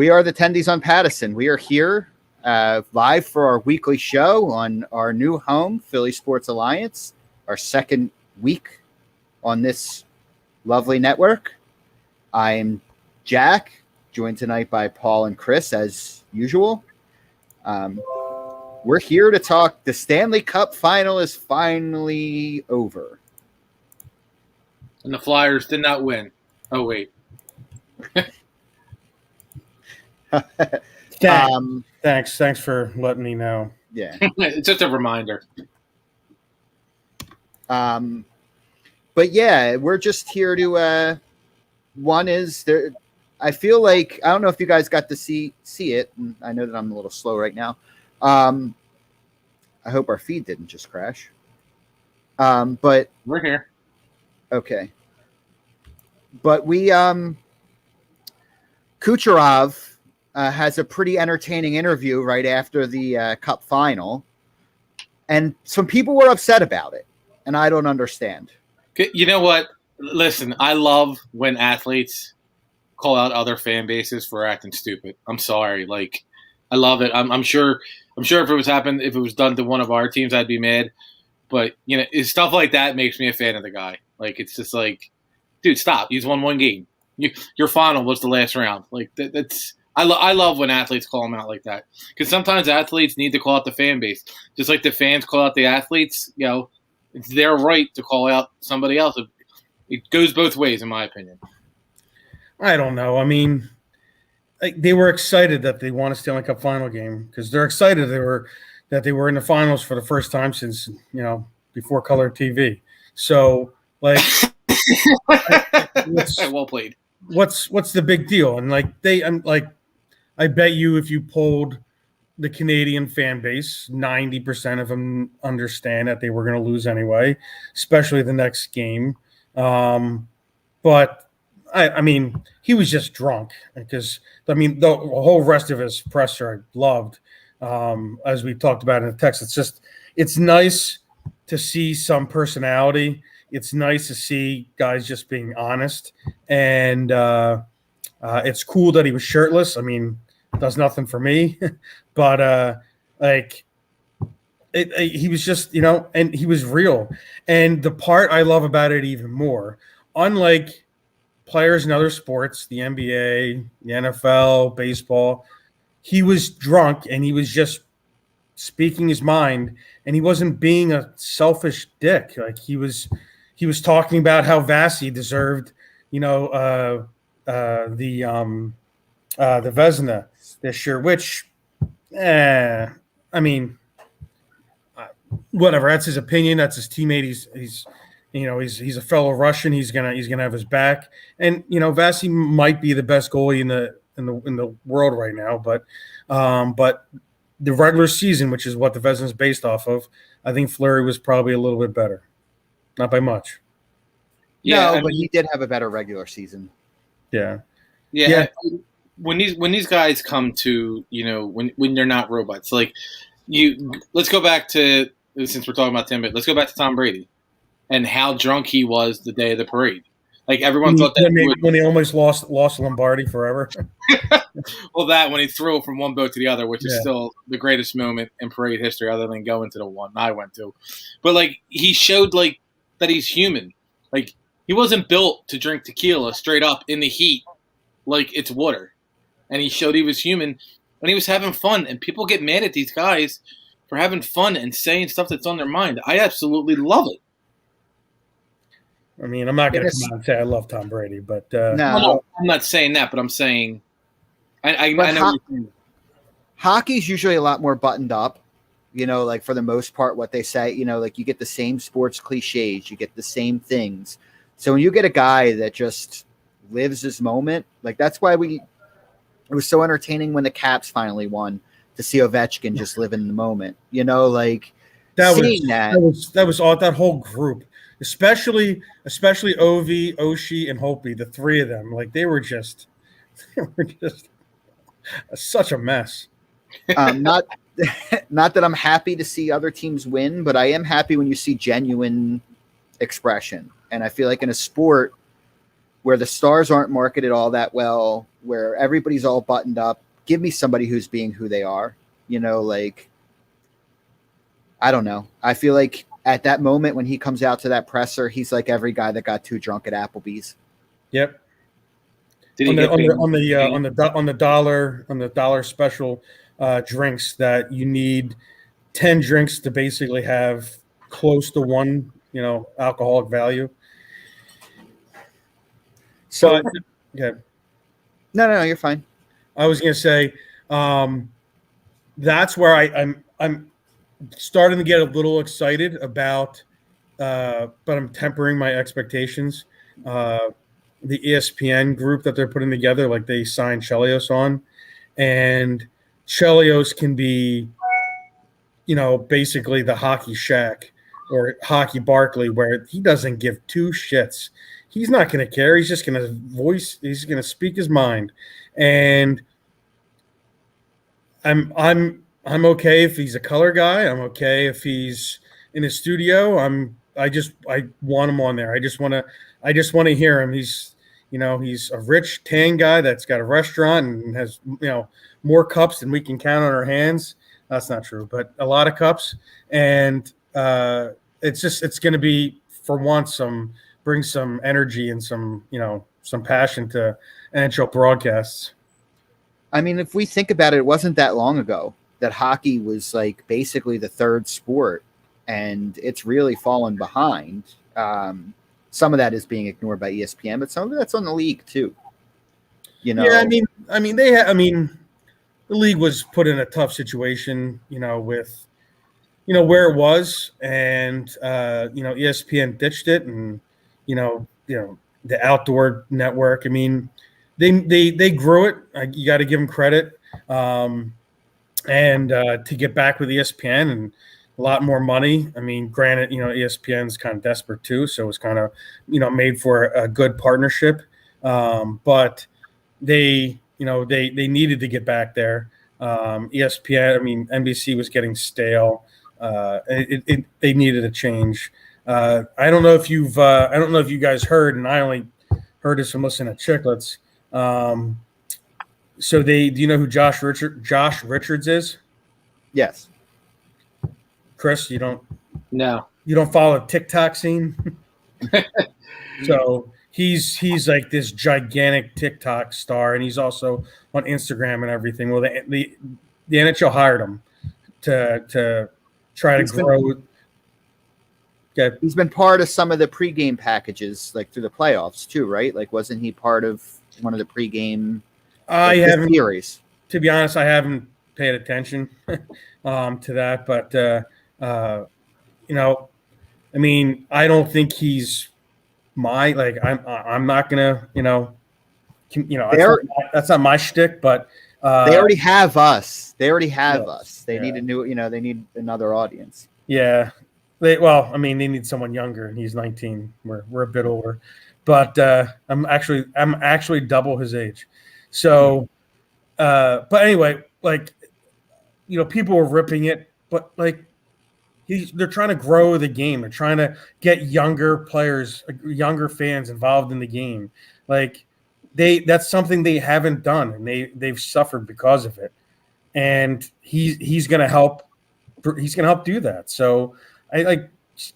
We are the Tendys on Pattison. We are here live for our weekly show on our new home, Philly Sports Alliance, our second week on this lovely network. I'm Jack, joined tonight by Paul and Chris, as usual. We're here to talk. The Stanley Cup final is finally over. And the Flyers did not win. Oh, wait. Thanks for letting me know. Yeah. It's just a reminder. But yeah, we're just here to one is there. I feel like, I don't know if you guys got to see it, and I know that I'm a little slow right now. I hope our feed didn't just crash. But we're here. Okay. But we Kucherov has a pretty entertaining interview right after the Cup final, and some people were upset about it, and I don't understand. You know what? Listen, I love when athletes call out other fan bases for acting stupid. I'm sorry, like I love it. I'm sure if it was done to one of our teams, I'd be mad. But you know, stuff like that makes me a fan of the guy. Like it's just like, dude, stop. He's won one game. Your final was the last round. Like that's. I love when athletes call them out like that, because sometimes athletes need to call out the fan base, just like the fans call out the athletes. You know, it's their right to call out somebody else. It goes both ways, in my opinion. I don't know. I mean, they were excited that they won a Stanley Cup final game because they're excited that they were in the finals for the first time since, you know, before color TV. So, like, well played. What's the big deal? And I bet you if you polled the Canadian fan base, 90% of them understand that they were going to lose anyway, especially the next game. But I mean, he was just drunk because, I mean, the whole rest of his presser I loved, as we talked about in the text. It's nice to see some personality. It's nice to see guys just being honest. And it's cool that he was shirtless. I mean, it does nothing for me. But, he was just, you know, and he was real. And the part I love about it even more, unlike players in other sports, the NBA, the NFL, baseball, he was drunk and he was just speaking his mind, and he wasn't being a selfish dick. Like he was talking about how Vasi deserved, you know, the Vezina this year, which, I mean, whatever. That's his opinion. That's his teammate. He's a fellow Russian. He's gonna have his back. And you know, Vasi might be the best goalie in the world right now. But the regular season, which is what the Vezina is based off of, I think Fleury was probably a little bit better, not by much. Yeah, no, but he did have a better regular season. Yeah. When these guys come to, you know, when they're not robots, like let's go back to, since we're talking about Tim, let's go back to Tom Brady and how drunk he was the day of the parade. Like everyone thought that when he almost lost Lombardi forever. Well, that when he threw it from one boat to the other, which is still the greatest moment in parade history, other than going to the one I went to. But like he showed like that he's human. Like he wasn't built to drink tequila straight up in the heat like it's water. And he showed he was human and he was having fun. And people get mad at these guys for having fun and saying stuff that's on their mind. I absolutely love it. I mean, I'm not going to come out and say I love Tom Brady, but no, I'm not saying that. But I'm saying I know. Hockey's usually a lot more buttoned up. You know, like for the most part, what they say. You know, like you get the same sports cliches, you get the same things. So when you get a guy that just lives his moment, like that's why it was so entertaining when the Caps finally won, to see Ovechkin just live in the moment. You know, like that was all that whole group. Especially Ovi, Oshie, and Holtby, the three of them. Like they were just such a mess. Not that I'm happy to see other teams win, but I am happy when you see genuine expression. And I feel like in a sport, where the stars aren't marketed all that well, where everybody's all buttoned up. Give me somebody who's being who they are. You know, like, I don't know. I feel like at that moment when he comes out to that presser, he's like every guy that got too drunk at Applebee's. Yep. Did On he the dollar special drinks that you need 10 drinks to basically have close to one, alcoholic value. So, But, yeah. No, you're fine. I was going to say that's where I'm starting to get a little excited about, but I'm tempering my expectations. The ESPN group that they're putting together, like they signed Chelios on, and Chelios can be, basically the hockey Shack or hockey Barkley, where he doesn't give two shits. He's not going to care. He's just going to he's going to speak his mind. And I'm okay if he's a color guy. I'm okay if he's in his studio. I want him on there. I just want to hear him. He's a rich tan guy that's got a restaurant and has, more cups than we can count on our hands. That's not true, but a lot of cups. And it's going to be, for once, bring some energy and some passion to NHL broadcasts. I mean, if we think about it, it wasn't that long ago that hockey was like basically the third sport, and it's really fallen behind. Some of that is being ignored by ESPN, but some of that's on the league too. Yeah, the league was put in a tough situation, with, where it was, and ESPN ditched it, and the outdoor network. I mean, they grew it. You got to give them credit, and to get back with ESPN and a lot more money. I mean, granted, ESPN's kind of desperate too, so it's kind of made for a good partnership. But they needed to get back there. ESPN, NBC was getting stale. They needed a change. I don't know if you guys heard, and I only heard this from listening to Chicklets. So do you know who Josh Richards is? Yes. Chris, you don't? No. You don't follow the TikTok scene? So he's like this gigantic TikTok star, and he's also on Instagram and everything. Well, the NHL hired him to try to grow. Okay. He's been part of some of the pregame packages, like through the playoffs too, right? Like, wasn't he part of one of the pregame series? To be honest, I haven't paid attention to that, but I don't think he's I'm not gonna, that's not my shtick, but they already have us. They need a new, they need another audience. Yeah. They need someone younger, and he's 19. We're a bit older, but I'm actually double his age. So, but anyway, people were ripping it, but they're trying to grow the game. They're trying to get younger players, younger fans involved in the game. That's something they haven't done, and they've suffered because of it. And he's going to help. He's going to help do that. So I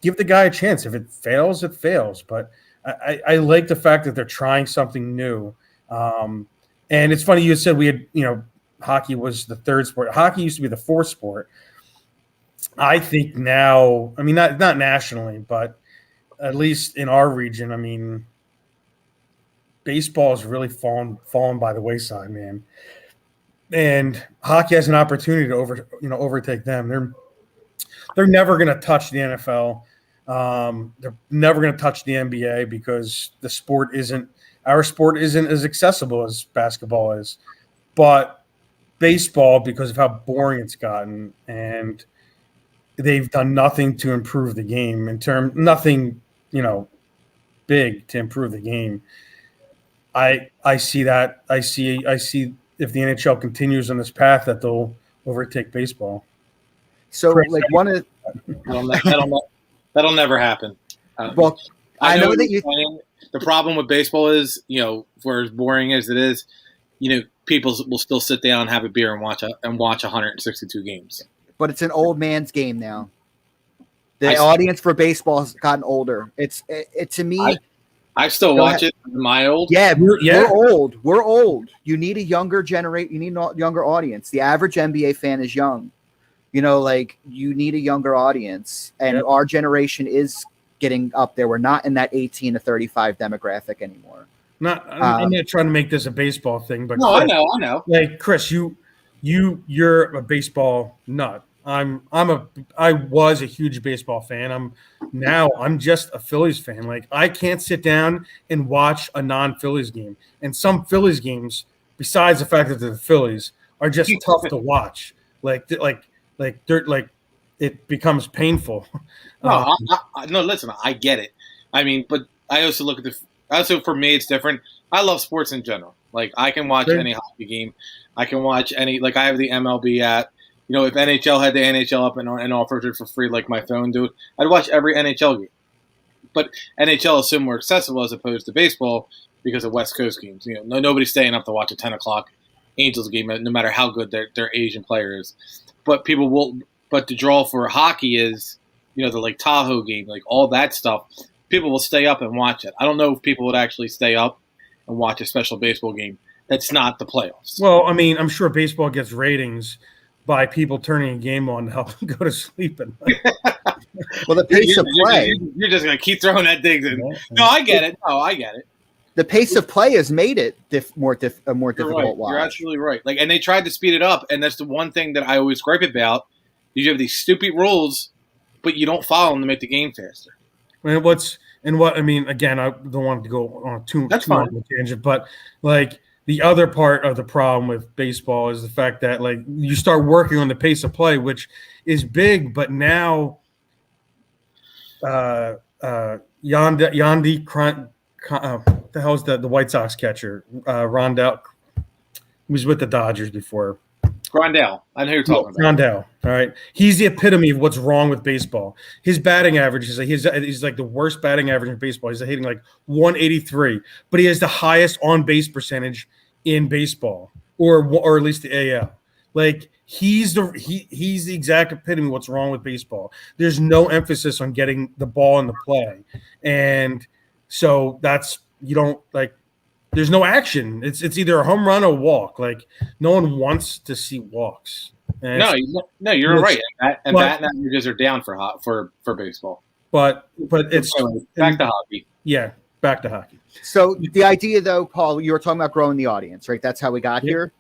give the guy a chance. If it fails, it fails. But I like the fact that they're trying something new. And it's funny you said we had, hockey was the third sport. Hockey used to be the fourth sport. I think now, not nationally, but at least in our region, baseball has really fallen by the wayside, man. And hockey has an opportunity to overtake them. They're never going to touch the NFL. They're never going to touch the NBA because our sport isn't as accessible as basketball is. But baseball, because of how boring it's gotten, and they've done nothing to improve the game nothing big to improve the game. I see that. I see if the NHL continues on this path that they'll overtake baseball. So Chris, one of that'll never happen. Well, I know what that you're saying. The problem with baseball is, for as boring as it is, people will still sit down, have a beer, and watch 162 games. But it's an old man's game now. The audience for baseball has gotten older. It to me. I still watch it. Am I old? Yeah, we're old. We're old. You need a younger generation. You need a younger audience. The average NBA fan is young. You need a younger audience, and our generation is getting up there. We're not in that 18 to 35 demographic anymore. I'm not trying to make this a baseball thing, but no, Chris, I know. Like Chris, you're a baseball nut. I was a huge baseball fan. I'm just a Phillies fan. Like I can't sit down and watch a non-Phillies game. And some Phillies games, besides the fact that they're the Phillies, are just tough to watch. Like it becomes painful. No, listen, I get it. I mean, but I also look at for me, it's different. I love sports in general. Like I can watch any hockey game. I can watch any. Like I have the MLB app. If NHL had the NHL up and offered it for free, like my phone do, I'd watch every NHL game. But NHL is so more accessible as opposed to baseball because of West Coast games. Nobody's staying up to watch a 10 o'clock Angels game, no matter how good their Asian player is. But people will. But the draw for hockey is, the Lake Tahoe game, like all that stuff. People will stay up and watch it. I don't know if people would actually stay up and watch a special baseball game that's not the playoffs. Well, I mean, I'm sure baseball gets ratings by people turning a game on to help them go to sleep. Well, the pace of play. You're just going to keep throwing that thing in. No, I get it. The pace of play has made it more difficult watch. You're absolutely right. And they tried to speed it up, and that's the one thing that I always gripe about. You have these stupid rules, but you don't follow them to make the game faster. I mean, again, I don't want to go on too much of a tangent, but the other part of the problem with baseball is the fact that you start working on the pace of play, which is big, but now Yandy, the hell's the White Sox catcher? Rondell, he was with the Dodgers before. Grandal. I know who you're talking about. Grandal. All right. He's the epitome of what's wrong with baseball. His batting average is he's like the worst batting average in baseball. He's hitting 183, but he has the highest on base percentage in baseball, or at least the AL. He's the exact epitome of what's wrong with baseball. There's no emphasis on getting the ball in the play, and so there's no action. It's either a home run or a walk. No one wants to see walks. No, you're right. And batting averages are down for baseball. But it's back to hockey. Yeah, back to hockey. So the idea, though, Paul, you were talking about growing the audience, right? That's how we got here.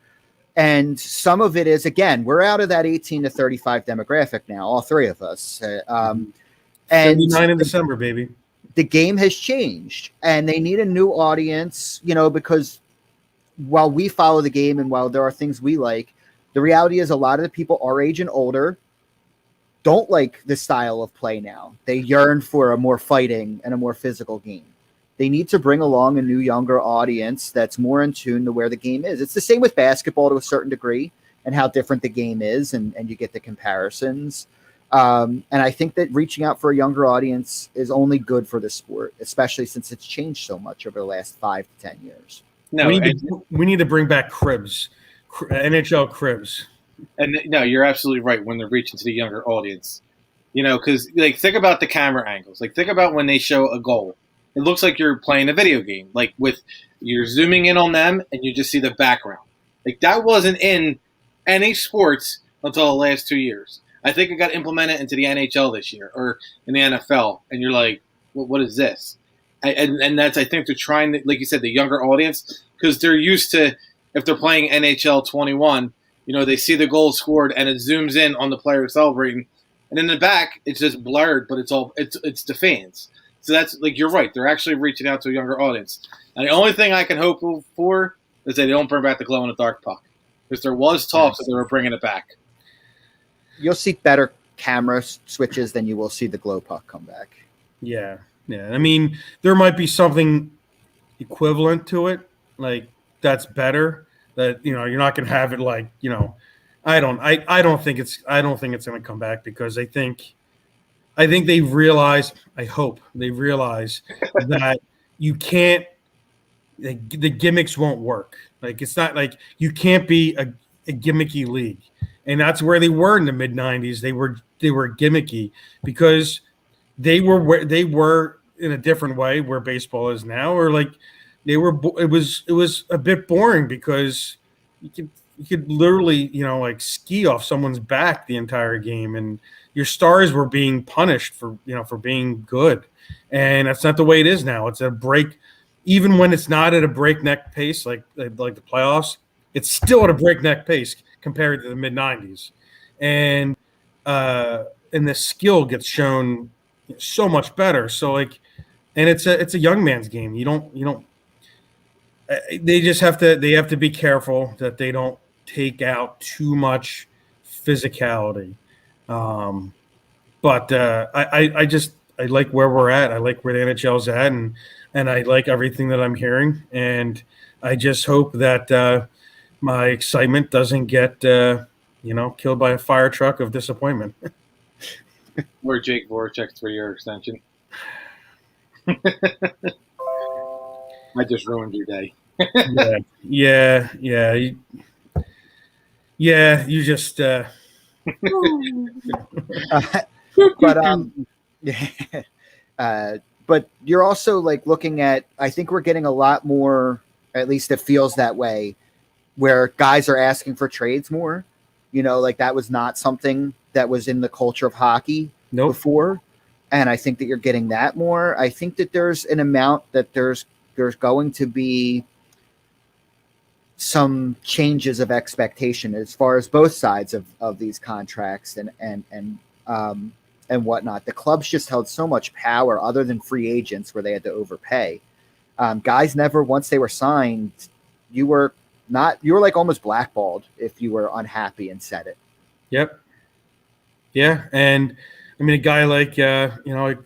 And some of it is, again, we're out of that 18 to 35 demographic now, all three of us. And 79 in December, baby. The game has changed, and they need a new audience, because while we follow the game and while there are things we like, the reality is a lot of the people our age and older don't like the style of play now. They yearn for a more fighting and a more physical game. They need to bring along a new, younger audience that's more in tune to where the game is. It's the same with basketball to a certain degree and how different the game is, and you get the comparisons. And I think that reaching out for a younger audience is only good for the sport, especially since it's changed so much over the last 5 to 10 years. No, we need to bring back cribs, NHL cribs. And no, you're absolutely right when they're reaching to the younger audience. Because think about the camera angles. Think about when they show a goal. It looks like you're playing a video game. You're zooming in on them and you just see the background. That wasn't in any sports until the last 2 years. I think it got implemented into the NHL this year or in the NFL, and you're like, what is this? And that's, I think they're trying to, like you said, the younger audience, because they're used to, if they're playing NHL 21, they see the goal scored and it zooms in on the player celebrating, and in the back it's just blurred, but it's the fans. So that's you're right. They're actually reaching out to a younger audience. And the only thing I can hope for is that they don't bring back the glow in the dark puck, because there was talk that they were bringing it back. You'll see better camera switches than you will see the glow puck come back. Yeah. I mean, there might be something equivalent to it, that's better. That you're not going to have it I don't think it's going to come back, because I think I think they realize. I hope they realize that you can't. The gimmicks won't work. Like it's not like you can't be a gimmicky league, and that's where they were in the mid '90s. They were gimmicky because they were in a different way where baseball is now, or like they were. It was a bit boring because you could literally like ski off someone's back the entire game, and your stars were being punished for for being good, and that's not the way it is now. It's a break. Even when it's not at a breakneck pace, like the playoffs, it's still at a breakneck pace compared to the mid '90s, and the skill gets shown so much better. So like, and it's a young man's game. You don't. They just have to be careful that they don't take out too much physicality. But I like where we're at. I like where the NHL's at, and I like everything that I'm hearing. And I just hope that my excitement doesn't get killed by a fire truck of disappointment. Or Jake Voracek's 3-year extension. I just ruined your day. Yeah. You just. But you're also like looking at. I think we're getting a lot more. At least it feels that way, where guys are asking for trades more. Like that was not something that was in the culture of hockey before, and I think that you're getting that more. I think that there's an amount that there's going to be some changes of expectation as far as both sides of these contracts and whatnot. The clubs just held so much power other than free agents where they had to overpay. Guys never, once they were signed, you were like almost blackballed if you were unhappy and said it. Yep. Yeah. And I mean, a guy like, like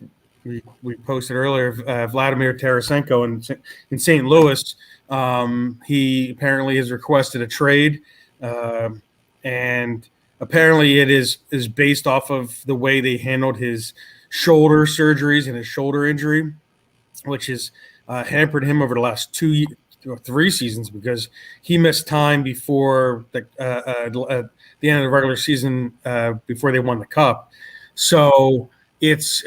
we posted earlier, Vladimir Tarasanko in St. Louis, he apparently has requested a trade, and apparently it is based off of the way they handled his shoulder surgeries and his shoulder injury, which has hampered him over the last 2 or 3 seasons because he missed time before the end of the regular season before they won the cup. So it's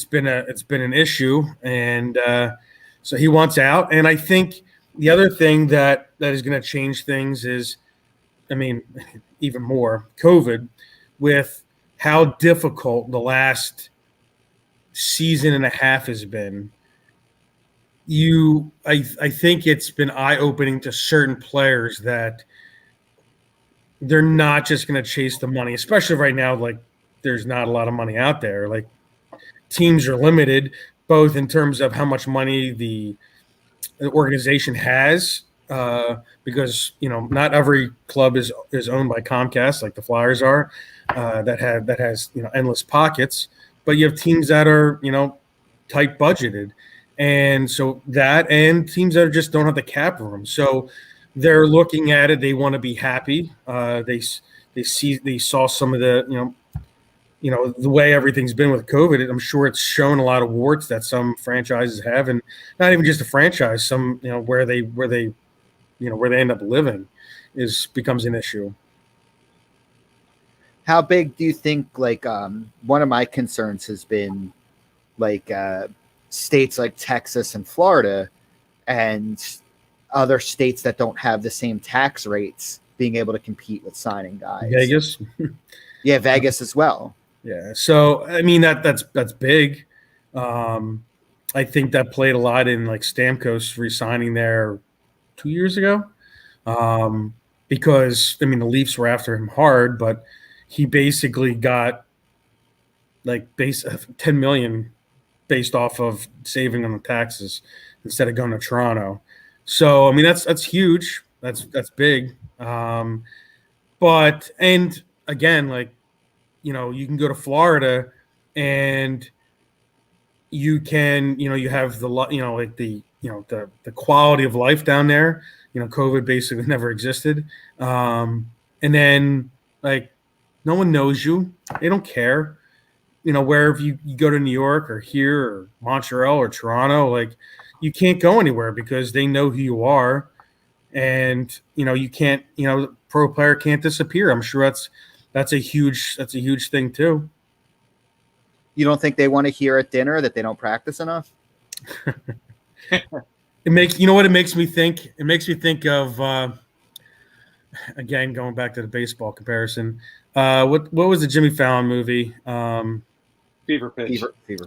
been an issue, and so he wants out. And I think the other thing that is going to change things is, I mean, even more COVID, with how difficult the last season and a half has been. I think it's been eye-opening to certain players that they're not just going to chase the money, especially right now. Like, there's not a lot of money out there. Like, teams are limited, both in terms of how much money the organization has, because not every club is owned by Comcast like the Flyers are, that has endless pockets. But you have teams that are tight budgeted, and so that, and teams that just don't have the cap room. So they're looking at it. They want to be happy. They saw some of the the way everything's been with COVID. I'm sure it's shown a lot of warts that some franchises have, and not even just a franchise. Some where they end up living becomes an issue. How big do you think? Like, one of my concerns has been like states like Texas and Florida and other states that don't have the same tax rates being able to compete with signing guys. Vegas, yeah, Vegas as well. Yeah, so I mean that's big. I think that played a lot in like Stamkos re-signing there 2 years ago, because I mean the Leafs were after him hard, but he basically got like $10 million based off of saving on the taxes instead of going to Toronto. So I mean that's huge. That's big. But and again, like you can go to Florida and you can you have the like the the quality of life down there. COVID basically never existed. And then like no one knows you. They don't care. wherever you go to New York or here or Montreal or Toronto, like you can't go anywhere because they know who you are, and you can't, pro player can't disappear. I'm sure that's a huge thing too. You don't think they want to hear at dinner that they don't practice enough? It makes me think. It makes me think of again, going back to the baseball comparison. What was the Jimmy Fallon movie? Fever Pitch.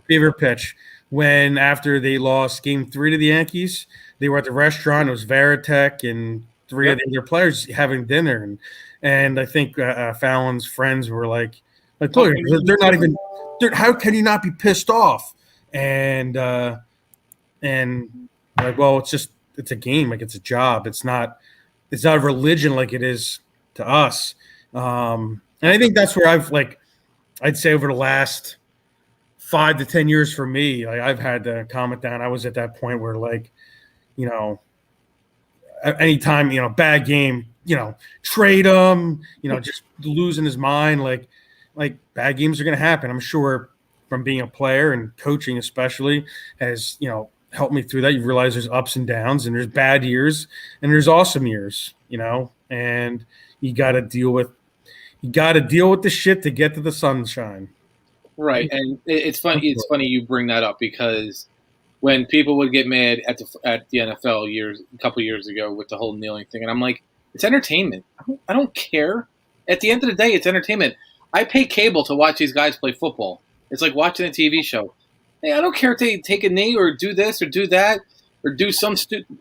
Fever Pitch. When after they lost Game 3 to the Yankees, they were at the restaurant. It was Veritek and three of their players having dinner, and I think Fallon's friends were like, look, they're not even. How can you not be pissed off? And like, well, it's a game, like it's a job. It's not a religion like it is to us. And I think that's where I'd say over the last 5 to 10 years for me, like I've had to calm it down. I was at that point where anytime, bad game, trade him, just losing his mind. Like bad games are going to happen. I'm sure from being a player and coaching, especially, has, helped me through that. You realize there's ups and downs, and there's bad years and there's awesome years, and you got to deal with the shit to get to the sunshine. Right. And it's funny. It's funny you bring that up, because when people would get mad at the NFL a couple years ago with the whole kneeling thing, and I'm like, it's entertainment. I don't care. At the end of the day, it's entertainment. I pay cable to watch these guys play football. It's like watching a TV show. Hey, I don't care if they take a knee or do this or do that or do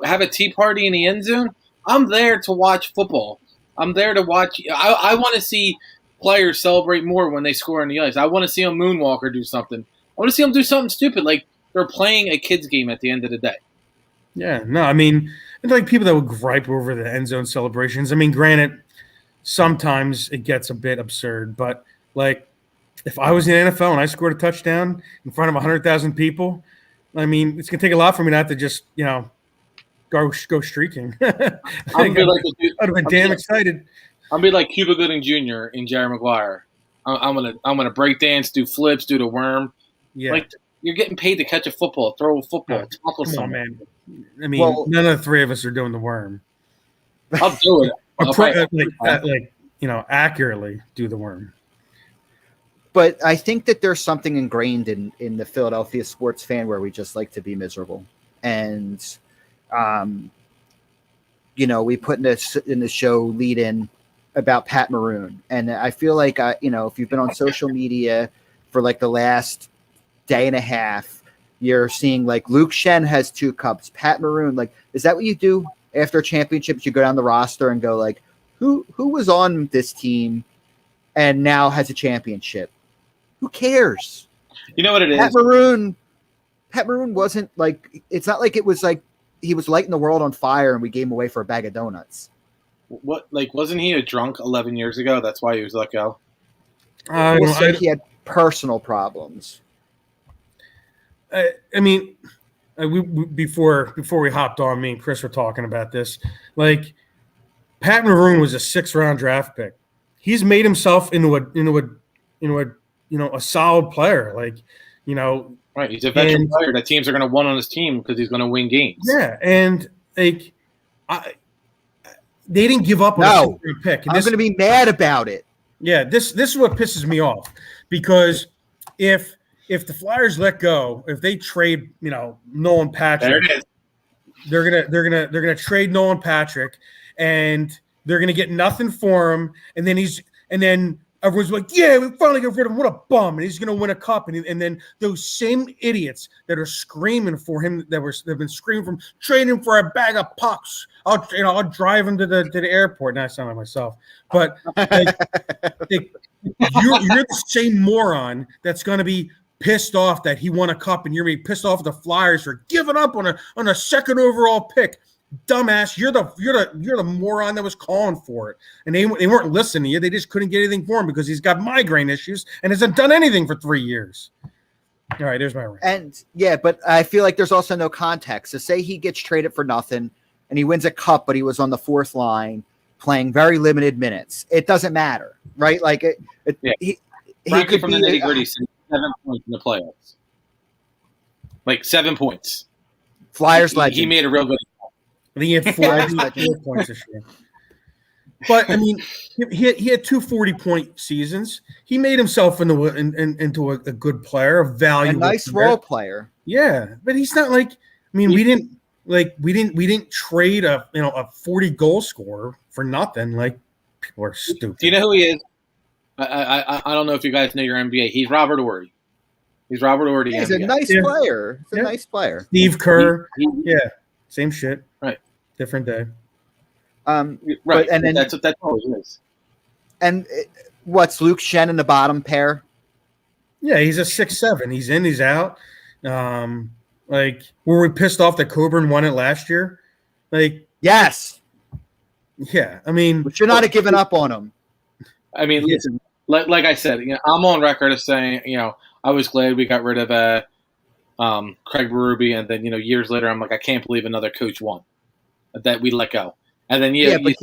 have a tea party in the end zone. I'm there to watch football. I'm there to watch. I want to see players celebrate more when they score on the ice. I want to see them moonwalk or do something. I want to see them do something stupid, like they're playing a kid's game at the end of the day. Yeah, no, I mean, it's like people that would gripe over the end zone celebrations. I mean, granted, sometimes it gets a bit absurd, but like if I was in the NFL and I scored a touchdown in front of 100,000 people, I mean, it's going to take a lot for me not to just, go streaking. I'd have been damn excited. I'll be like Cuba Gooding Jr. in Jerry Maguire. I'm gonna break dance, do flips, do the worm. Yeah, like you're getting paid to catch a football, throw a football, tackle someone. Man. I mean, none of the three of us are doing the worm. I'll do it. Accurately do the worm. But I think that there's something ingrained in the Philadelphia sports fan where we just like to be miserable, and we put in the show lead in about Pat Maroon. And I feel like, if you've been on social media for like the last day and a half, you're seeing like Luke Shen has 2 cups, Pat Maroon. Like, is that what you do after championships? You go down the roster and go like, who was on this team and now has a championship? Who cares? You know what it is? Pat Maroon wasn't like, it's not like it was like he was lighting the world on fire and we gave him away for a bag of donuts. What, like, wasn't he a drunk 11 years ago? That's why he was let go. He had personal problems. I mean, before we hopped on, me and Chris were talking about this. Like, Pat Maroon was a 6th-round draft pick. He's made himself into a solid player. Like, right? He's a veteran player that teams are going to want on his team because he's going to win games. Yeah, and like, they didn't give up on a 6th-round pick. And I'm going to be mad about it. Yeah, this is what pisses me off, because if the Flyers let go, if they trade, Nolan Patrick, there it is. They're gonna trade Nolan Patrick, and they're gonna get nothing for him, and then everyone's like, yeah, we finally got rid of him. What a bum! And he's gonna win a cup, and then those same idiots that are screaming for him, they've been screaming for him, trade him for a bag of pucks. I'll drive him to the airport. Now I sound like myself, but like, you're the same moron that's gonna be pissed off that he won a cup, and you're gonna be pissed off at the Flyers for giving up on a 2nd overall pick. Dumbass, you're the moron that was calling for it, and they weren't listening to you. They just couldn't get anything for him because he's got migraine issues and hasn't done anything for 3 years. All right, there's my rant. And yeah, but I feel like there's also no context. So say he gets traded for nothing and he wins a cup, but he was on the 4th line playing very limited minutes. It doesn't matter, right? Like he could from be the nitty-gritty. 7 points in the playoffs. Like 7 points. Flyers He legend. made a real good. I think he had four points this year. But I mean, he had 2 40-point seasons. He made himself into a good player, a valuable, a nice role player. Yeah, but he's not like. I mean, we didn't trade a 40 goal scorer for nothing. Like, people are stupid. Do you know who he is? I don't know if you guys know your NBA. He's Robert Horry. He's Robert Horry. He's a nice player. He's a nice player. Steve Kerr. Same shit. Right. Different day. Right. But, and then that's all it is. And what's Luke Shen in the bottom pair? Yeah, he's a 6'7". He's in, he's out. Like, were we pissed off that Coburn won it last year? Like, yes. Yeah, I mean, but you're not giving up on him. I mean, listen, like I said, I'm on record of saying, I was glad we got rid of Craig Berube, and then years later, I'm like, I can't believe another coach won that we let go. And then but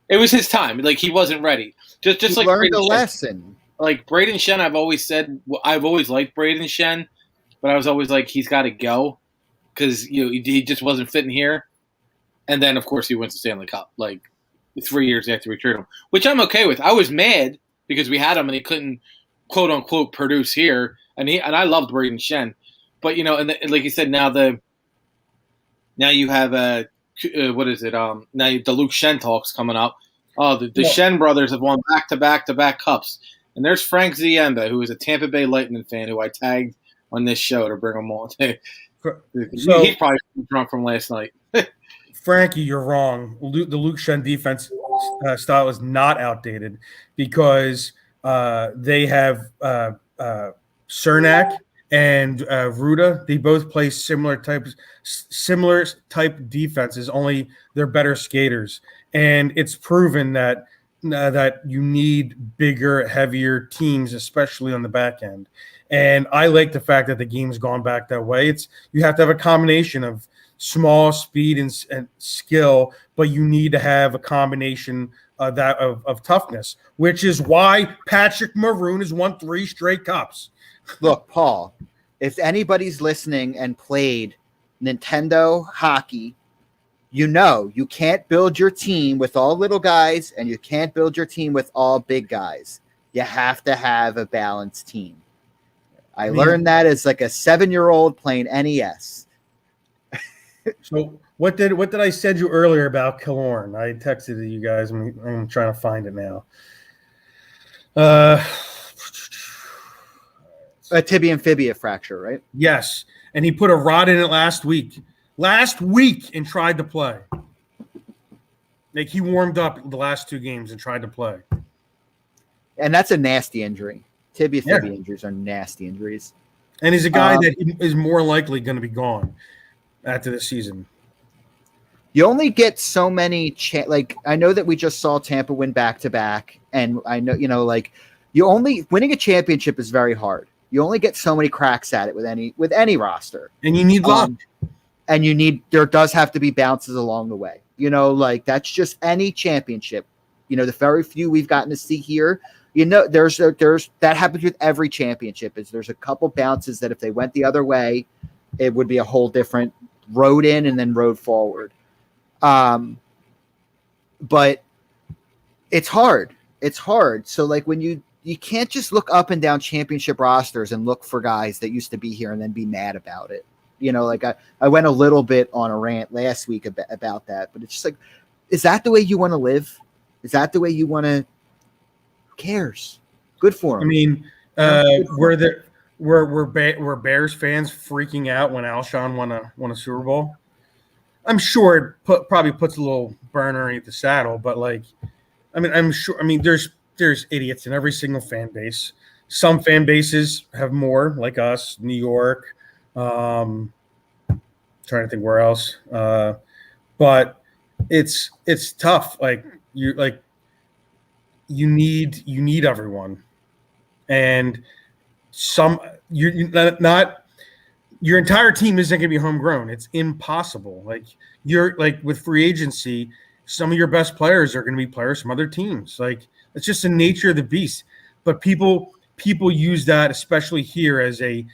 it was his time. Like, he wasn't ready. Just he like learned a lesson. Like Braden Shen, I've always liked Braden Shen, but I was always like, he's got to go because he just wasn't fitting here. And then, of course, he wins the Stanley Cup like 3 years after we traded him, which I'm okay with. I was mad because we had him and he couldn't, quote unquote, produce here, and I loved Braden Shen, but and like you said, now you have what is it? Now the Luke Shen talks coming up. Oh, the Shen brothers have won back-to-back cups. And there's Frank Ziemba, who is a Tampa Bay Lightning fan who I tagged on this show to bring him on. He's probably drunk from last night. Frankie, you're wrong. The Luke Shen defense style is not outdated because they have Cernak and Ruda. They both play similar type defenses, only they're better skaters. And it's proven that you need bigger, heavier teams, especially on the back end. And I like the fact that the game's gone back that way. You have to have a combination of small speed and skill, but you need to have a combination of toughness, which is why Patrick Maroon has won 3 straight cups. Look, Paul, if anybody's listening and played Nintendo hockey, you can't build your team with all little guys and you can't build your team with all big guys. You have to have a balanced team. I learned that as like a 7-year-old playing NES. So what did I send you earlier about Killorn? I texted you guys. I'm trying to find it now. A tibia and fibia fracture, right? Yes. And he put a rod in it last week, and tried to play. Like, he warmed up the last 2 games and tried to play. And that's a nasty injury. Tibia fibia injuries are nasty injuries. And he's a guy that is more likely going to be gone after the season. You only get so many I know that we just saw Tampa win back-to-back, and I know, winning a championship is very hard. You only get so many cracks at it with any roster. And you need luck. And there does have to be bounces along the way. That's just any championship. The very few we've gotten to see here, there's that happens with every championship. There's a couple bounces that if they went the other way, it would be a whole different road in and then road forward. But it's hard. It's hard. So when you can't just look up and down championship rosters and look for guys that used to be here and then be mad about it. I went a little bit on a rant last week about that, but it's just is that the way you want to live? Is that the way you want to? Who cares? Good for them. I mean, were Bears fans freaking out when Alshon won a Super Bowl? I'm sure it probably puts a little burner underneath the saddle, but I'm sure. I mean, there's idiots in every single fan base. Some fan bases have more, like us, New York. Trying to think where else, but it's tough. You need everyone, and not your entire team isn't going to be homegrown. It's impossible. With free agency, some of your best players are going to be players from other teams. It's just the nature of the beast. But people people use that, especially here, as a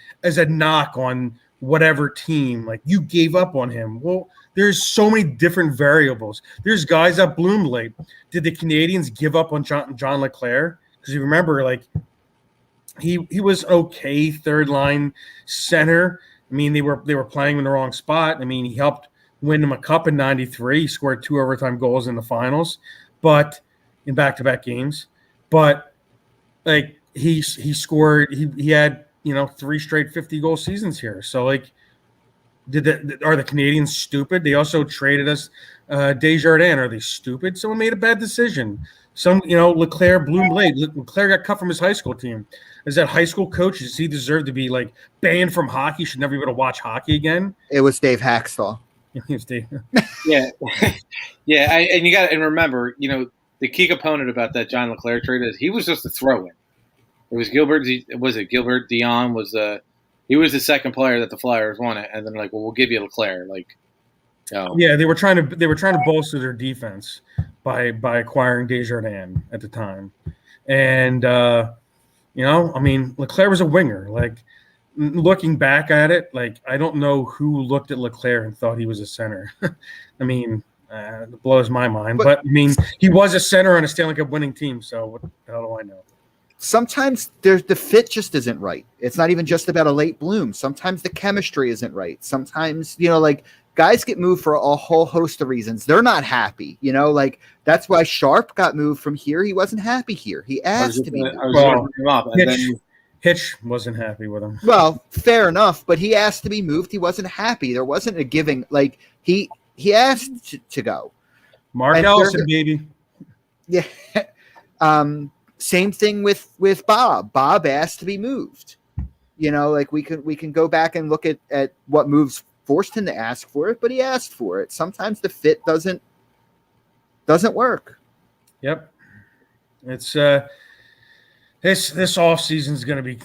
knock on whatever team. Like, you gave up on him. Well, there's so many different variables. There's guys that bloomed late. Did the Canadians give up on John Leclerc? Because you remember, like, he was okay third line center. I mean, they were playing in the wrong spot. I mean, he helped win them a cup in '93. He scored 2 overtime goals in the finals, but in back-to-back games. But like, he scored. He had 3 straight 50-goal seasons here. So, like, are the Canadians stupid? They also traded us Desjardins. Are they stupid? Someone made a bad decision. Leclerc bloomed late. Leclerc got cut from his high school team. Is that high school coach? Does he deserve to be, like, banned from hockey? Should never be able to watch hockey again? It was Dave Haxtell. It was Dave. Yeah, yeah. And you got to remember, the key component about that John Leclerc trade is he was just a throw-in. It was Gilbert. Was it Gilbert Dion? He was the second player that the Flyers wanted, and then, like, well, we'll give you Leclerc. Like, yeah, they were trying to bolster their defense by acquiring Desjardins at the time, and I mean, Leclerc was a winger. Like, looking back at it, like, I don't know who looked at Leclerc and thought he was a center. I mean, it blows my mind. But I mean, he was a center on a Stanley Cup winning team. So what the hell do I know? Sometimes the fit just isn't right. It's not even just about a late bloom. Sometimes the chemistry isn't right. Sometimes, like, guys get moved for a whole host of reasons. They're not happy, like, that's why Sharp got moved from here. He wasn't happy here. He asked to be moved. Hitch wasn't happy with him. Well, fair enough, but he asked to be moved. He wasn't happy. There wasn't a giving. Like, he asked to go. Mark Ellison, baby. Yeah. Same thing with Bob. Bob asked to be moved. Like, we can go back and look at what moves forced him to ask for it, but he asked for it. Sometimes the fit doesn't work. Yep. It's this off season is going to be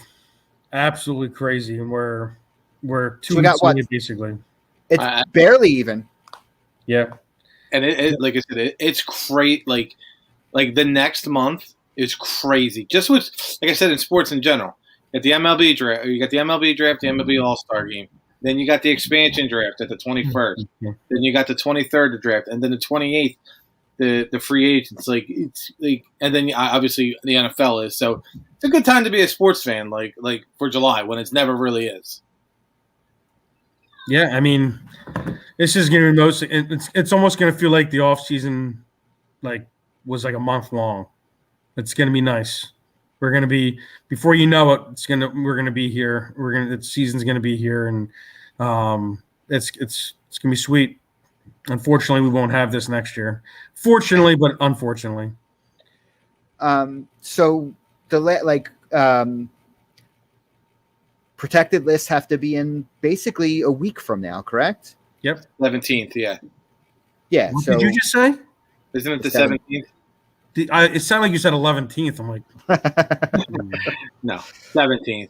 absolutely crazy, and we're 2 weeks away, basically. It's barely even. Yeah. And it like I said, it's great. Like the next month is crazy. Just with, like I said, in sports in general, at the MLB draft, you got the MLB draft, the MLB All-Star game. Then you got the expansion draft at the 21st. Then you got the 23rd draft, and then the 28th, the free agents. Like, it's like, and then obviously the NFL is. So it's a good time to be a sports fan, like for July, when it's never really is. Yeah, I mean, this is going to be it's almost going to feel like the off season, like, was like a month long. It's going to be nice. We're going to be, before you know it, we're going to be here. The season's going to be here, and it's going to be sweet. Unfortunately, we won't have this next year. Fortunately, but unfortunately. So protected lists have to be in basically a week from now, correct? Yep. 17th, yeah. Yeah. What did you just say? Isn't it the 17th? It sounded like you said 11th. I'm like, no, 17th.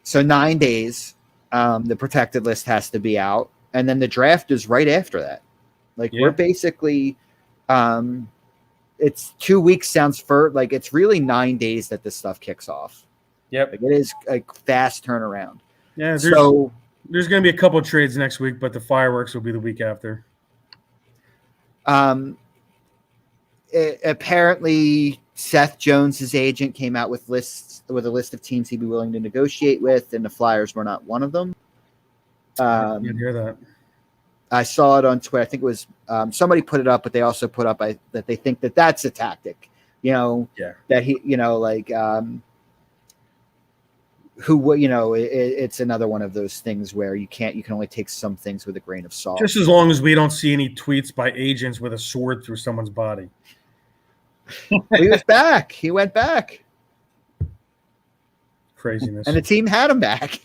So 9 days, the protected list has to be out, and then the draft is right after that. Like, we're basically, it's 2 weeks. Like, it's really 9 days that this stuff kicks off. Yep. Like, it is a fast turnaround. Yeah. There's going to be a couple of trades next week, but the fireworks will be the week after. Apparently Seth Jones's agent came out with a list of teams he'd be willing to negotiate with, and the Flyers were not one of them. I didn't hear that. I saw it on Twitter. I think it was somebody put it up, but they also put up that they think that that's a tactic. That he, it's another one of those things where you can only take some things with a grain of salt. Just as long as we don't see any tweets by agents with a sword through someone's body. He was back. He went back. Craziness. And the team had him back.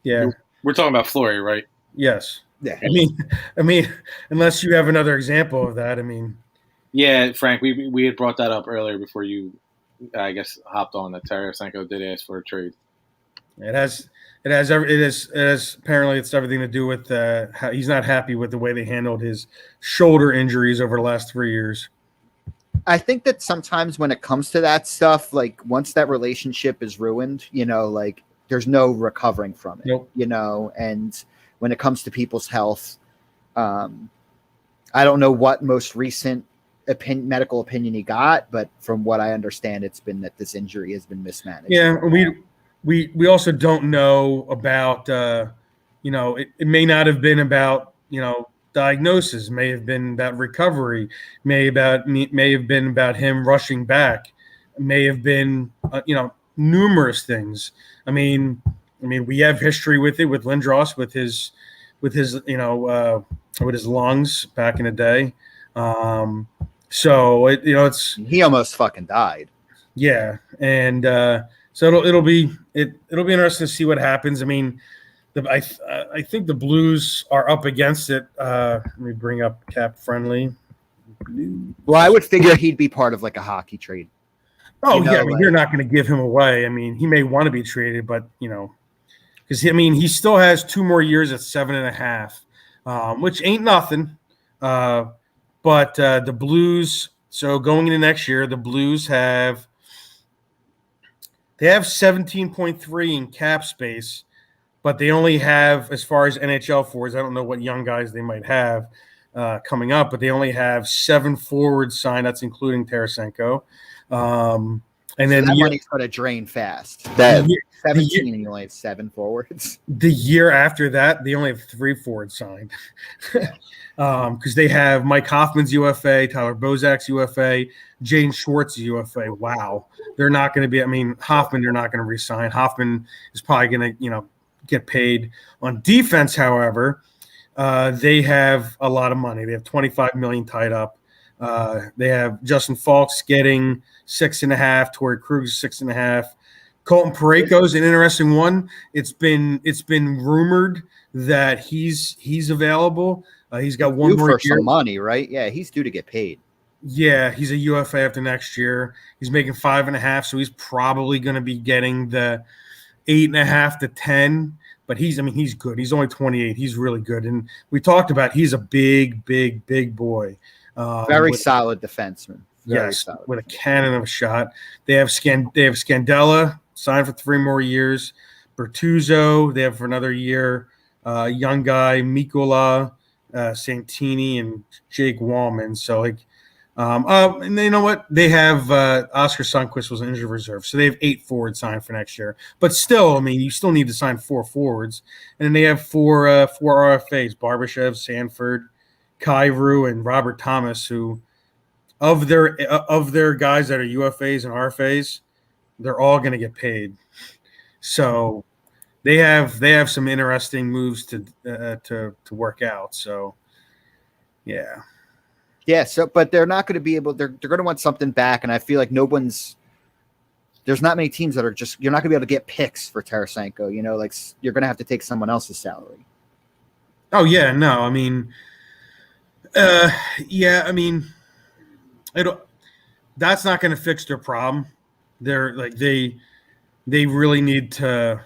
Yeah. We're talking about Fleury, right? Yes. Yeah. I mean, unless you have another example of that, I mean. Yeah, Frank, we had brought that up earlier before you, I guess, hopped on that Tarasanko did ask for a trade. It has apparently it's everything to do with how he's not happy with the way they handled his shoulder injuries over the last 3 years. I think that sometimes when it comes to that stuff, like once that relationship is ruined, like there's no recovering from it, Nope. And when it comes to people's health, I don't know what most recent medical opinion he got, but from what I understand, it's been that this injury has been mismanaged. Yeah, we also don't know about it may not have been about diagnosis, may have been about recovery, may have been about him rushing back, may have been numerous things. I mean we have history with it with Lindros with his with his lungs back in the day. So it's he almost fucking died. Yeah, and so it'll be interesting to see what happens. I mean, I think the Blues are up against it. Let me bring up Cap Friendly. Well, I would figure he'd be part of like a hockey trade. Oh yeah, I mean you're not going to give him away. I mean he may want to be traded, but because he still has 2 more years at 7.5, which ain't nothing. But the Blues. So going into next year, the Blues have 17.3 in cap space, but they only have, as far as NHL forwards, I don't know what young guys they might have coming up, but they only have 7 forwards signed. That's including Tarasanko. And then that money's going to drain fast. That 17 and you only have 7 forwards. The year after that, they only have 3 forwards signed. Because they have Mike Hoffman's UFA, Tyler Bozak's UFA, Jane Schwartz's UFA. Wow. They're not going to be – I mean, Hoffman they're not going to re-sign. Hoffman is probably going to, get paid. On defense, however, they have a lot of money. They have $25 million tied up. They have Justin Falks getting 6.5, Torrey Krug's 6.5. Colton Parayko's an interesting one. It's been rumored that he's available. He's got one more year. Some money, right? Yeah, he's due to get paid. Yeah, he's a UFA after next year. He's making 5.5, so he's probably going to be getting the 8.5 to 10. But he's good. He's only 28. He's really good. And we talked about he's a big boy. Very solid defenseman. Yes, with a cannon of a shot. They have Scandella signed for 3 more years. Bertuzzo, they have for another year. Young guy, Mikola, Santini, and Jake Wallman. So and you know what? They have Oscar Sundqvist was an injured reserve, so they have 8 forwards signed for next year. But still, I mean, you still need to sign 4 forwards, and then they have 4 RFAs: Barbashev, Sanford, Kyrou, and Robert Thomas. Who of their guys that are UFAs and RFAs, they're all going to get paid. So they have some interesting moves to work out. So yeah. Yeah, but they're not going to be able. They're going to want something back, and I feel like there's not many teams that are just. You're not going to be able to get picks for Tarasenko. Like you're going to have to take someone else's salary. Oh yeah, no, I mean, that's not going to fix their problem. They're like they really need to.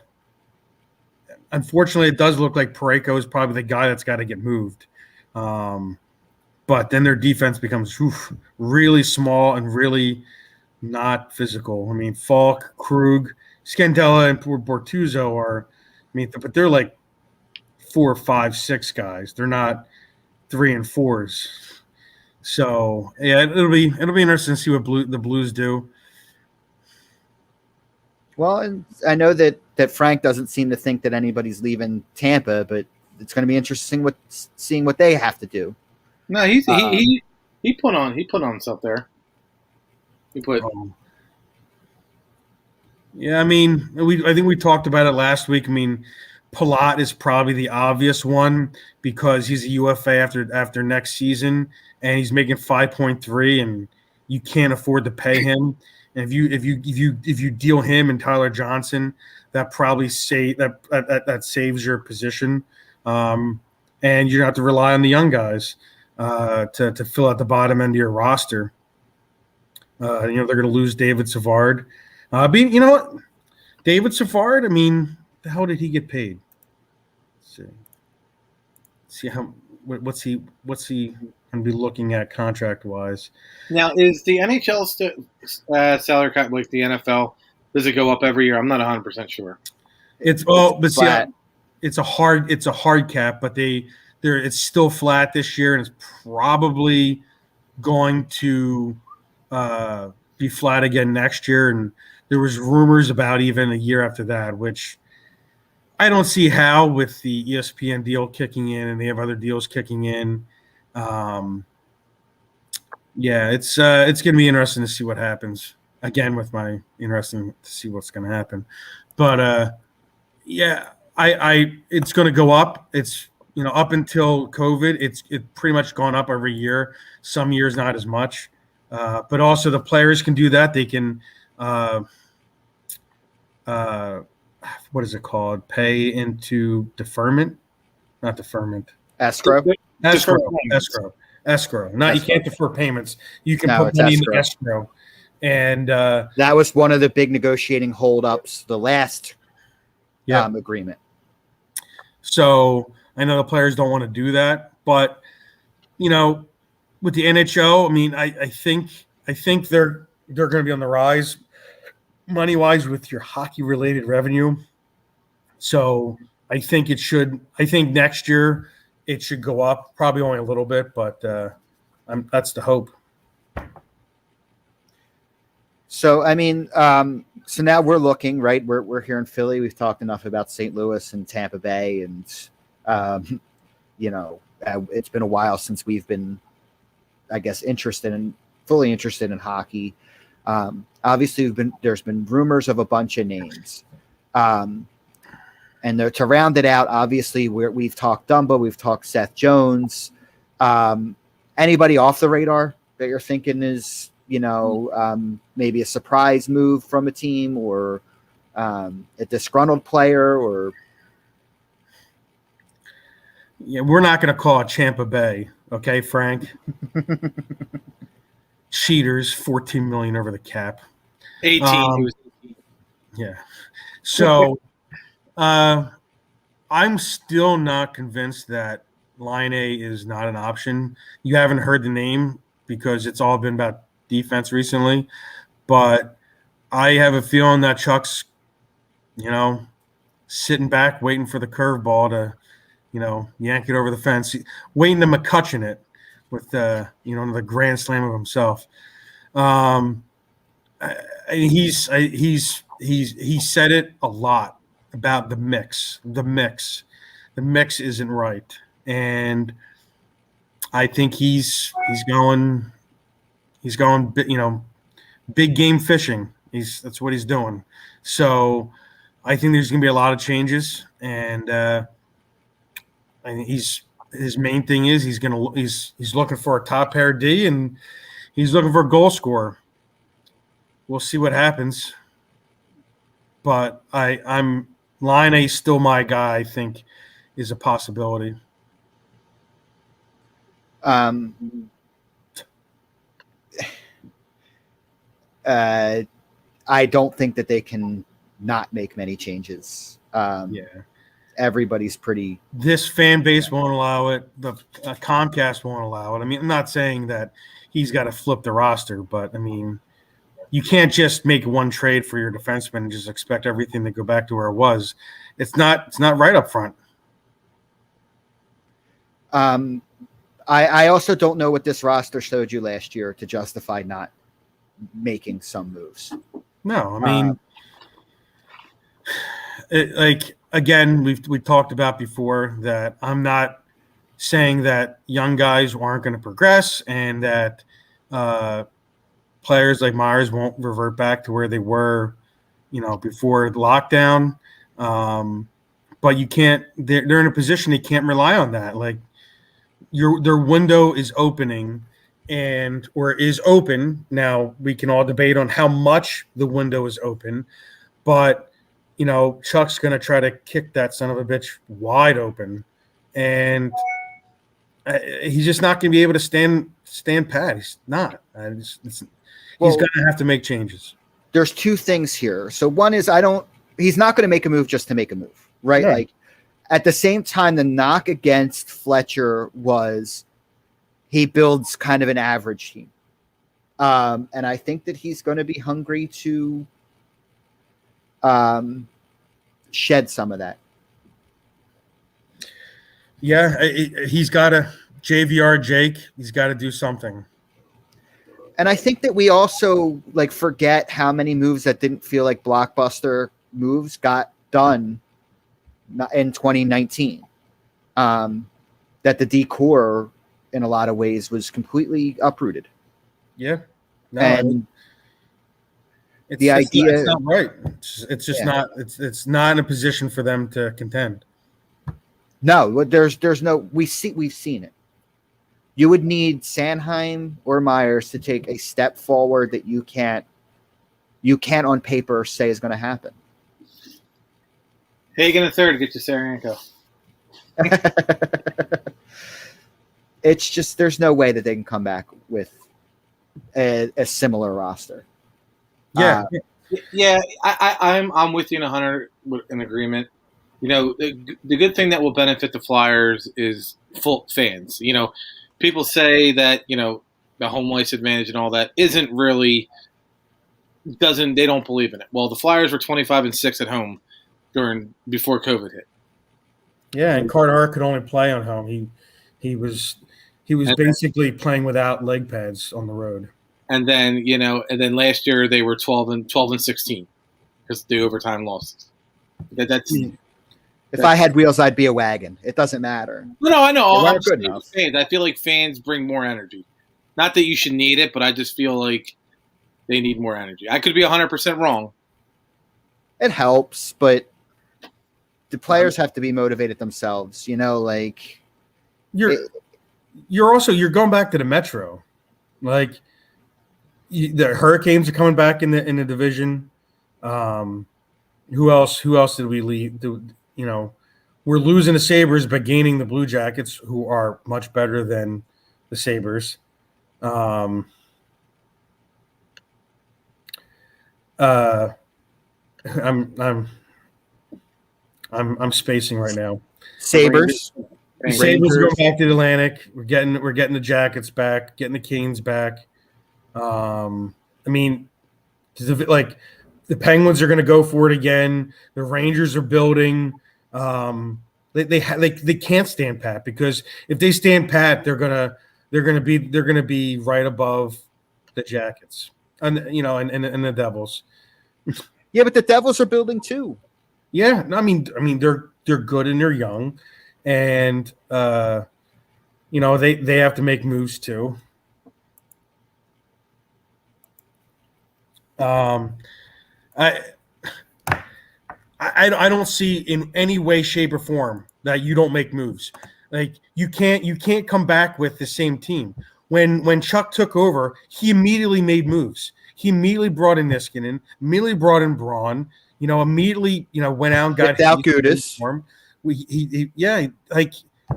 Unfortunately, it does look like Parayko is probably the guy that's got to get moved. But then their defense becomes really small and really not physical. I mean, Falk, Krug, Scandella, and Bortuzzo are, but they're like 4, 5, 6 guys. They're not 3 and 4s. So yeah, it'll be interesting to see what the Blues do. Well, and I know that Frank doesn't seem to think that anybody's leaving Tampa, but it's going to be interesting seeing what they have to do. No, he put on stuff there. He put. Yeah, I think we talked about it last week. I mean, Palat is probably the obvious one because he's a UFA after next season, and he's making 5.3, and you can't afford to pay him. And if you deal him and Tyler Johnson, that probably that saves your position, and you don't have to rely on the young guys to fill out the bottom end of your roster. They're going to lose David Savard. You know what? David Savard, the hell did he get paid? Let's see how what's he going to be looking at contract wise? Now, is the NHL salary cap like the NFL? Does it go up every year? I'm not 100% sure. It's flat. it's a hard cap, but it's still flat this year, and it's probably going to be flat again next year. And there was rumors about even a year after that, which I don't see how with the ESPN deal kicking in and they have other deals kicking in. It's going to be interesting to see what happens. Again, with my interesting to see what's going to happen. But it's going to go up. It's up until COVID, it's pretty much gone up every year. Some years not as much, but also the players can do that. They can, what is it called? Pay into deferment, not deferment. Escrow. Not, you can't defer payments. You can put it's money escrow. in escrow. And that was one of the big negotiating holdups, the last agreement. So I know the players don't want to do that, but with the NHL, I mean, I think they're going to be on the rise money wise with your hockey related revenue. So I think next year it should go up, probably only a little bit, but that's the hope. So, I mean, so now we're looking, right? We're here in Philly. We've talked enough about St. Louis and Tampa Bay, and it's been a while since we've been, I guess, fully interested in hockey. Obviously, there's been rumors of a bunch of names, and to round it out, obviously we've talked Dumba, we've talked Seth Jones. Anybody off the radar that you're thinking is maybe a surprise move from a team or a disgruntled player or. Yeah, we're not going to call it Tampa Bay. Okay, Frank. Cheaters, $14 million over the cap. 18. Yeah. So I'm still not convinced that Line A is not an option. You haven't heard the name because it's all been about defense recently, but I have a feeling that Chuck's, sitting back waiting for the curveball to, yank it over the fence, waiting to McCutcheon it with the grand slam of himself. He said it a lot about the mix. The mix isn't right, and I think he's going, big game fishing. That's what he's doing. So I think there's going to be a lot of changes, and I think his main thing is he's looking for a top pair D, and he's looking for a goal scorer. We'll see what happens, but I'm Line A still my guy. I think is a possibility. I don't think that they can not make many changes. Everybody's pretty. This fan base won't allow it. The Comcast won't allow it. I mean, I'm not saying that he's got to flip the roster, but I mean, you can't just make one trade for your defenseman and just expect everything to go back to where it was. It's not right up front. I also don't know what this roster showed you last year to justify not making some moves. No, I mean, again, we've talked about before that I'm not saying that young guys aren't going to progress and that players like Myers won't revert back to where they were, before the lockdown. But you can't. They're in a position they can't rely on that. Like their window is opening, or is open now. We can all debate on how much the window is open, but Chuck's going to try to kick that son of a bitch wide open, and he's just not going to be able to stand pat. He's not. He's going to have to make changes. There's two things here. So one is he's not going to make a move just to make a move, right? Yeah. Like At the same time, the knock against Fletcher was he builds kind of an average team. And I think that he's going to be hungry to shed some of that. Yeah, he's got to JVR Jake. He's got to do something. And I think that we also forget how many moves that didn't feel like blockbuster moves got done in 2019. That the decor in a lot of ways was completely uprooted. Yeah. No, and the idea it's not right. It's just not. It's not in a position for them to contend. No, there's no. We've seen it. You would need Sanheim or Myers to take a step forward that you can't on paper say is going to happen. Hagen a third, get you Tarasanko. It's just there's no way that they can come back with a similar roster. Yeah, I'm with you in 100 in agreement. You know, the good thing that will benefit the Flyers is full fans. You know, people say that the home ice advantage and all that isn't really they don't believe in it. Well, the Flyers were 25-6 at home before COVID hit. Yeah, and Carter Hart could only play on home. He was basically playing without leg pads on the road. And then last year they were 12-16 because of the overtime losses. That's if I had wheels, I'd be a wagon. It doesn't matter. No, I know. I'm good enough. Fans. I feel like fans bring more energy. Not that you should need it, but I just feel like they need more energy. I could be 100% wrong. It helps, but the players have to be motivated themselves. You're going back to the Metro, the Hurricanes are coming back in the division. Who else did we leave? We're losing the Sabres, but gaining the Blue Jackets, who are much better than the Sabres. I'm spacing right now. Sabres. Sabres going back to the Atlantic. We're getting the Jackets back, getting the Canes back. The Penguins are going to go for it again. The Rangers are building. They can't stand pat, because if they stand pat, they're gonna be right above the Jackets and the Devils. Yeah, but the Devils are building too. Yeah, they're good and they're young, and they have to make moves too. I don't see in any way, shape, or form that you don't make moves. You can't come back with the same team. When Chuck took over, he immediately made moves. He immediately brought in Niskanen, immediately brought in Braun. Immediately went out and got out Gudis.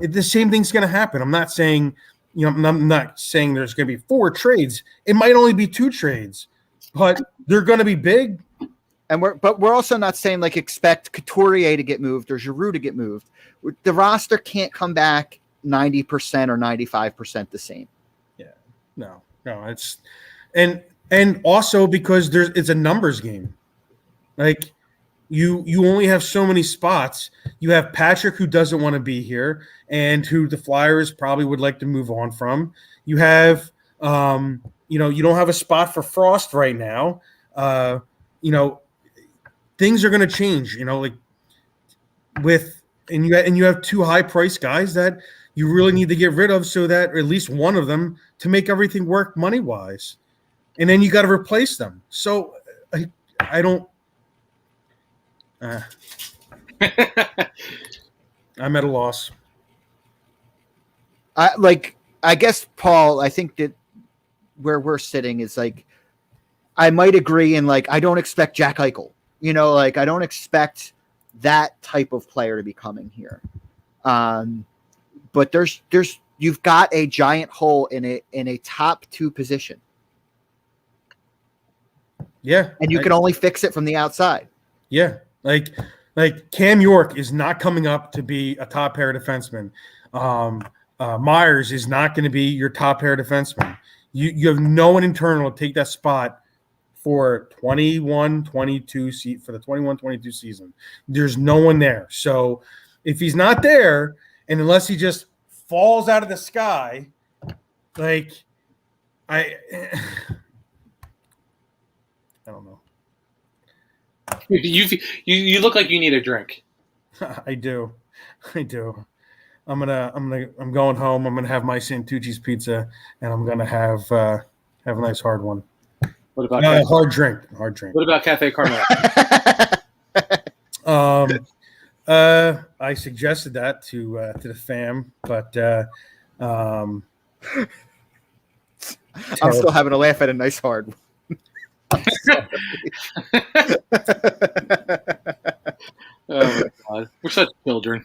The same thing's going to happen. I'm not saying I'm not saying there's going to be 4 trades. It might only be 2 trades, but they're going to be big. And we're also not saying expect Couturier to get moved or Giroux to get moved. The roster can't come back 90% or 95% the same. Yeah, no, it's and also because it's a numbers game. You only have so many spots. You have Patrick, who doesn't want to be here and who the Flyers probably would like to move on from. You have you don't have a spot for Frost right now. Things are going to change, and you have 2 high-priced guys that you really need to get rid of, so that at least one of them to make everything work money-wise, and then you got to replace them. So I don't. I'm at a loss. I guess, Paul, I think that where we're sitting is I might agree in I don't expect Jack Eichel. I don't expect that type of player to be coming here. But you've got a giant hole in a top 2 position. Yeah. And you can only fix it from the outside. Yeah. Like Cam York is not coming up to be a top pair defenseman. Myers is not going to be your top pair defenseman. You have no one internal to take that spot for 21-22 for the 21-22 season. There's no one there. So if he's not there, and unless he just falls out of the sky, like I don't know. You look like you need a drink. I do. I'm going home. I'm gonna have my Santucci's pizza, and I'm gonna have a nice hard one. What about hard drink? What about Cafe Carmel? I suggested that to the fam, but I'm still having a laugh at a nice hard one. Oh my God. We're such children.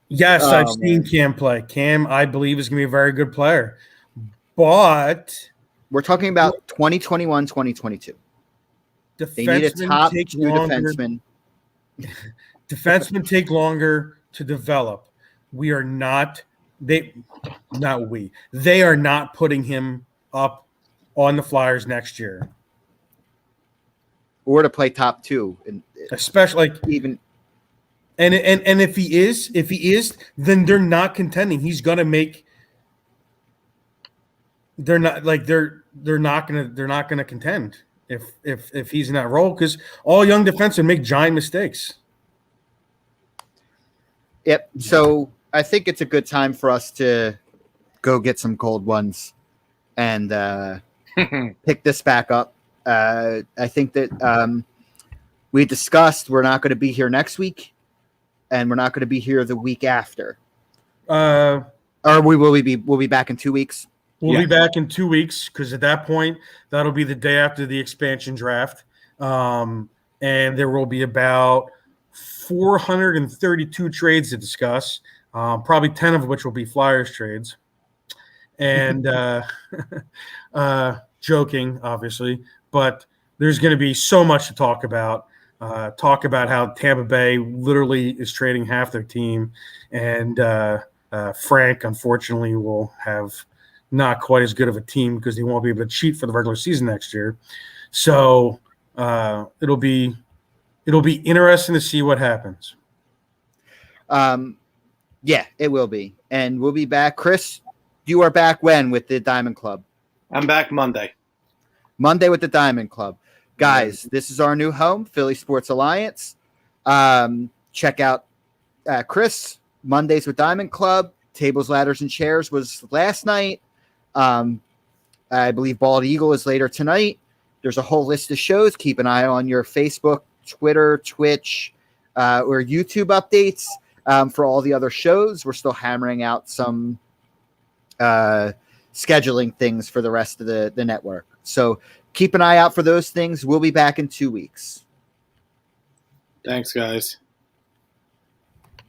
Yes, I've seen Cam play. Cam, I believe, is going to be a very good player. But we're talking about 2021, 2022. They need a top 2 defenseman. Defensemen take longer to develop. They are not putting him up on the Flyers next year. Or to play top 2. Especially like even and if he is, then they're not contending. He's gonna make they're not gonna contend if he's in that role, because all young defensemen make giant mistakes. Yep. So I think it's a good time for us to go get some cold ones and pick this back up. I think that we discussed we're not going to be here next week, and we're not going to be here the week after. Or we'll be back in 2 weeks. We'll be back in 2 weeks, because at that point, that'll be the day after the expansion draft. And there will be about 432 trades to discuss, probably 10 of which will be Flyers trades. And joking, obviously, but there's going to be so much to talk about. Talk about how Tampa Bay literally is trading half their team, and Frank, unfortunately, will have not quite as good of a team because he won't be able to cheat for the regular season next year. So it'll be interesting to see what happens. Yeah, it will be, and we'll be back. Chris, you are back when with the Diamond Club? I'm back Monday. Monday with the Diamond Club. Guys, this is our new home, Philly Sports Alliance. Check out Chris, Mondays with Diamond Club. Tables, Ladders, and Chairs was last night. I believe Bald Eagle is later tonight. There's a whole list of shows. Keep an eye on your Facebook, Twitter, Twitch, or YouTube updates for all the other shows. We're still hammering out some scheduling things for the rest of the network. So keep an eye out for those things. We'll be back in 2 weeks. Thanks, guys.